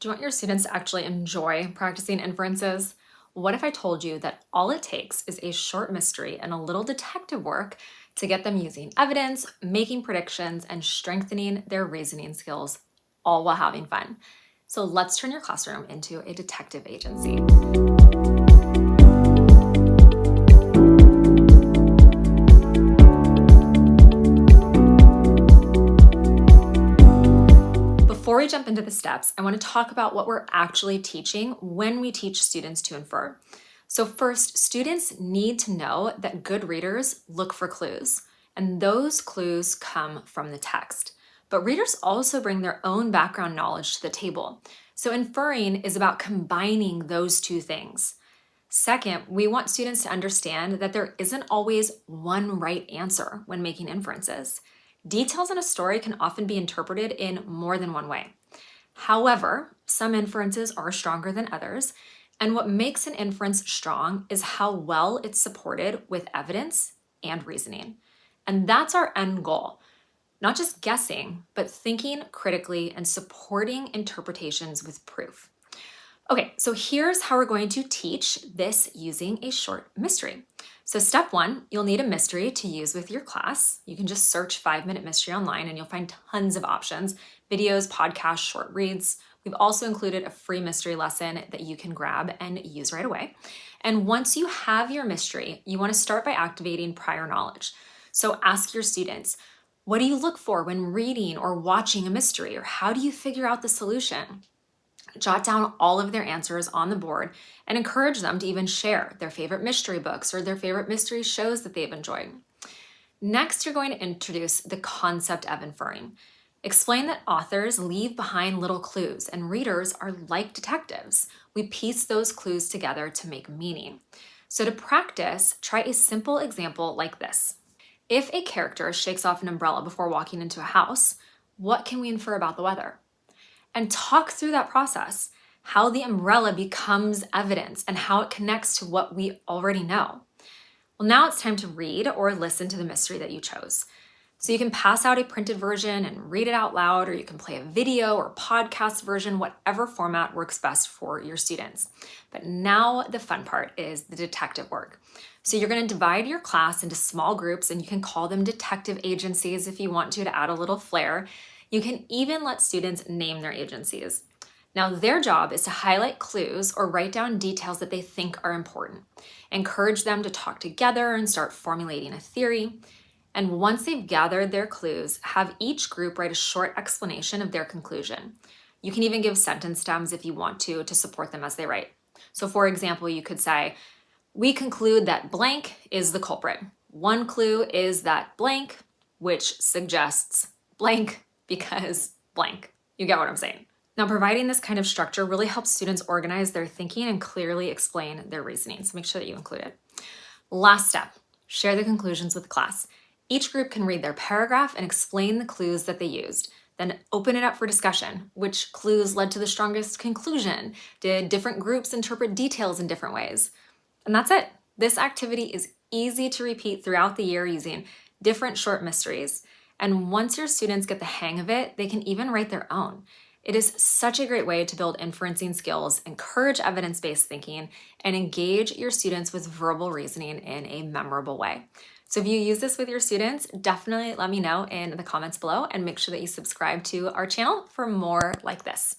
Do you want your students to actually enjoy practicing inferences? What if I told you that all it takes is a short mystery and a little detective work to get them using evidence, making predictions, and strengthening their reasoning skills, all while having fun? So let's turn your classroom into a detective agency. Before we jump into the steps, I want to talk about what we're actually teaching when we teach students to infer. So first, students need to know that good readers look for clues, and those clues come from the text. But readers also bring their own background knowledge to the table. So inferring is about combining those two things. Second, we want students to understand that there isn't always one right answer when making inferences. Details in a story can often be interpreted in more than one way. However, some inferences are stronger than others, and what makes an inference strong is how well it's supported with evidence and reasoning. And that's our end goal. Not just guessing, but thinking critically and supporting interpretations with proof. Okay, so here's how we're going to teach this using a short mystery. So step one, you'll need a mystery to use with your class. You can just search 5-minute mystery online and you'll find tons of options, videos, podcasts, short reads. We've also included a free mystery lesson that you can grab and use right away. And once you have your mystery, you want to start by activating prior knowledge. So ask your students, what do you look for when reading or watching a mystery, or how do you figure out the solution? Jot down all of their answers on the board and encourage them to even share their favorite mystery books or their favorite mystery shows that they've enjoyed. Next, you're going to introduce the concept of inferring. Explain that authors leave behind little clues and readers are like detectives. We piece those clues together to make meaning. So to practice, try a simple example like this. If a character shakes off an umbrella before walking into a house, what can we infer about the weather? And talk through that process, how the umbrella becomes evidence and how it connects to what we already know. Well, now it's time to read or listen to the mystery that you chose. So you can pass out a printed version and read it out loud, or you can play a video or podcast version, whatever format works best for your students. But now the fun part is the detective work. So you're going to divide your class into small groups, and you can call them detective agencies if you want to add a little flair. You can even let students name their agencies. Now, their job is to highlight clues or write down details that they think are important. Encourage them to talk together and start formulating a theory. And once they've gathered their clues, have each group write a short explanation of their conclusion. You can even give sentence stems if you want to support them as they write. So for example, you could say, we conclude that blank is the culprit. One clue is that blank, which suggests blank, because blank. You get what I'm saying. Now, providing this kind of structure really helps students organize their thinking and clearly explain their reasoning. So make sure that you include it. Last step, share the conclusions with class. Each group can read their paragraph and explain the clues that they used. Then open it up for discussion. Which clues led to the strongest conclusion? Did different groups interpret details in different ways? And that's it. This activity is easy to repeat throughout the year using different short mysteries. And once your students get the hang of it, they can even write their own. It is such a great way to build inferencing skills, encourage evidence-based thinking, and engage your students with verbal reasoning in a memorable way. So if you use this with your students, definitely let me know in the comments below and make sure that you subscribe to our channel for more like this.